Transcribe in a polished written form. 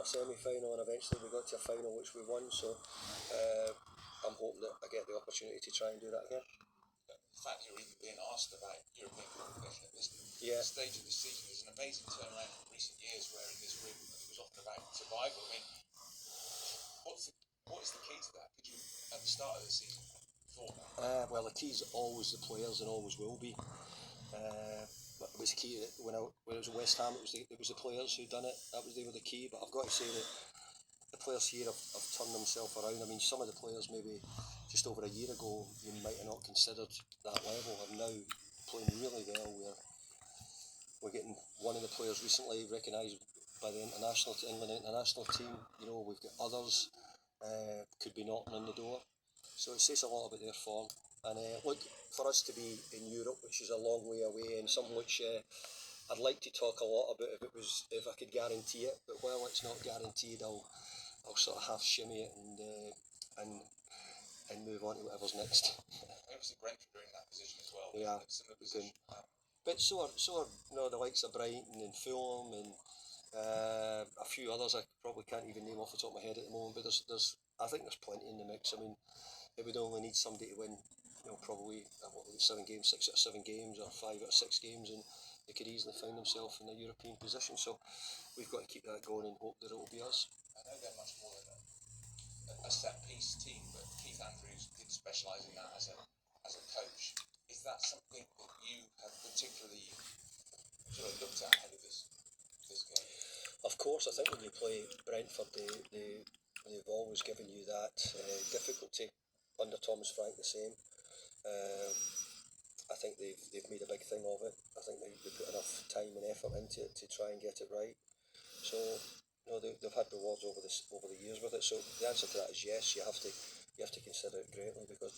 a semi-final, and eventually we got to a final which we won. So I'm hoping that I get the opportunity to try and do that again. The fact you're even being asked about European competition at this stage of the season is an amazing turnaround from recent years, where in this room it was often about survival. I mean, what is the key to that? Could you, at the start of the season, thought that? Well, the key is always the players and always will be. But it was key that when it was West Ham, it was the players who done it. They were the key. But I've got to say that the players here have turned themselves around. I mean, some of the players maybe just over a year ago you might have not considered that level are now playing really well. We're getting one of the players recently recognised by the England international team. You know, we've got others could be knocking on the door. So it says a lot about their form. And look, for us to be in Europe, which is a long way away, and something which I'd like to talk a lot about if I could guarantee it. But while it's not guaranteed, I'll sort of half shimmy it and move on to whatever's next. Obviously, Brentford are in that position as well. Yeah, similar position. But so are the likes of Brighton and Fulham and a few others I probably can't even name off the top of my head at the moment. But I think there's plenty in the mix. I mean, it would only need somebody to win, probably 6 out of 7 games, or 5 out of 6 games, and they could easily find themselves in a European position. So we've got to keep that going and hope that it will be us. I know they're much more than a set-piece team, but Keith Andrews did specialise in that as a coach. Is that something that you have particularly sort of looked at ahead of this game? Of course, I think when you play Brentford, they've always given you that difficulty. Under Thomas Frank, the same. I think they've made a big thing of it. I think they put enough time and effort into it to try and get it right. So they've had rewards over the years with it. So the answer to that is yes. You have to consider it greatly, because